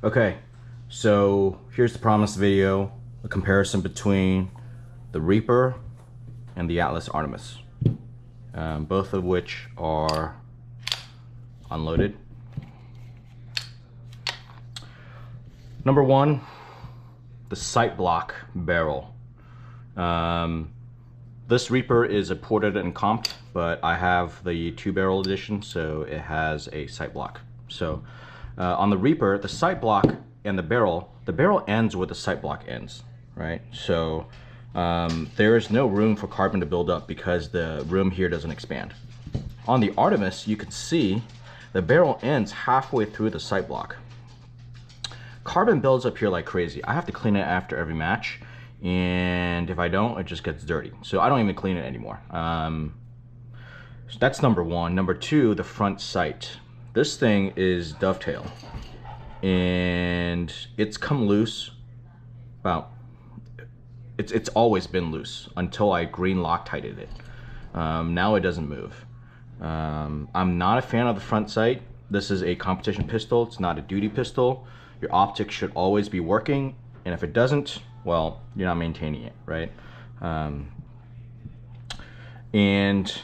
Okay, so here's the promised video, a comparison between the Reaper and the Atlas Artemis, both of which are unloaded. Number one, the sight block barrel. This Reaper is a ported and comped, but I have the 2-barrel edition, so it has a sight block. So on the Reaper, the sight block and the barrel ends where the sight block ends, right? So there is no room for carbon to build up because the rim here doesn't expand. On the Artemis, you can see the barrel ends halfway through the sight block. Carbon builds up here like crazy. I have to clean it after every match, and if I don't, it just gets dirty. So I don't even clean it anymore. So that's number one. Number two, the front sight. This thing is dovetail, and it's come loose about, it's always been loose until I green Loctited it. Now it doesn't move. I'm not a fan of the front sight. This is a competition pistol, it's not a duty pistol. Your optic should always be working, and if it doesn't, well, you're not maintaining it, right? And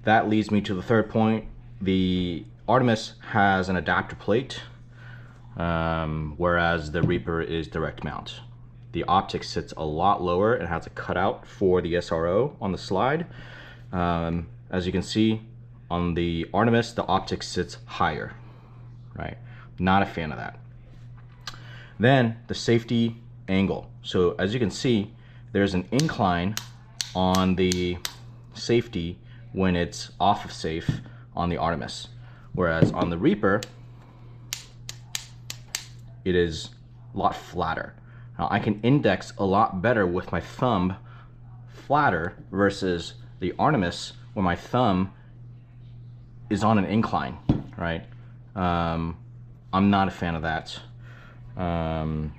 that leads me to the third point. The Artemis has an adapter plate, whereas the Reaper is direct mount. The optic sits a lot lower and has a cutout for the SRO on the slide. As you can see, on the Artemis, the optic sits higher, right? Not a fan of that. Then the safety angle. So as you can see, there's an incline on the safety when it's off of safe on the Artemis, whereas on the Reaper, it is a lot flatter. Now I can index a lot better with my thumb flatter versus the Artemis where my thumb is on an incline, right? I'm not a fan of that. The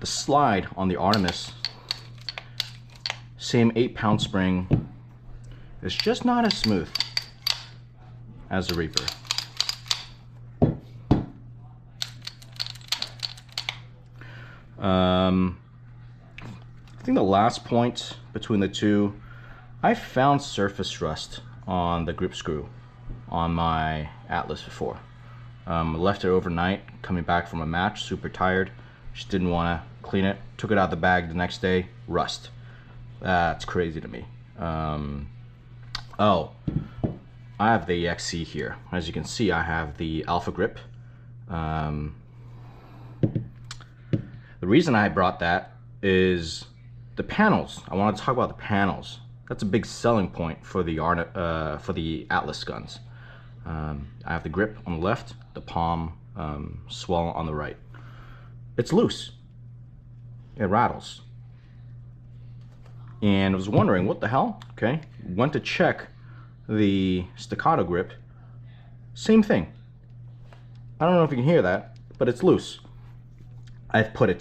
slide on the Artemis, same 8-pound spring, is just not as smooth as the Reaper. I think the last point between the two, I found surface rust on the grip screw on my Atlas before. Left it overnight, coming back from a match, super tired, just didn't want to clean it, took it out of the bag the next day, rust. That's crazy to me. Oh, I have the XC here. As you can see, I have the Alpha Grip. The reason I brought that is the panels. I want to talk about the panels. That's a big selling point for the Atlas guns. I have the grip on the left, the palm swell on the right. It's loose. It rattles. And I was wondering, what the hell? Okay, went to check the staccato grip. Same thing. I don't know if you can hear that, but it's loose. I've put a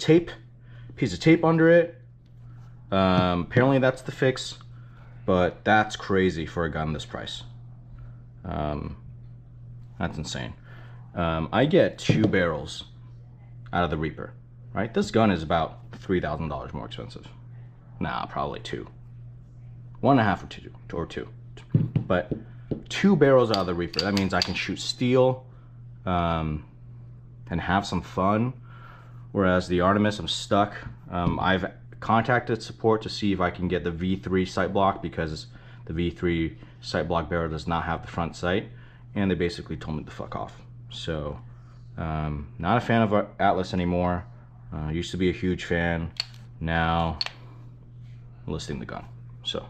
piece of tape under it. Apparently that's the fix, but that's crazy for a gun this price. That's insane. I get 2 barrels out of the Reaper, right? This gun is about $3,000 more expensive. Nah, probably 2. 1.5 or 2. But 2 barrels out of the Reaper. That means I can shoot steel and have some fun. Whereas the Artemis, I'm stuck. I've contacted support to see if I can get the V3 sight block, because the V3 sight block barrel does not have the front sight, and they basically told me to fuck off. So not a fan of Atlas anymore. Used to be a huge fan, now listing the gun. So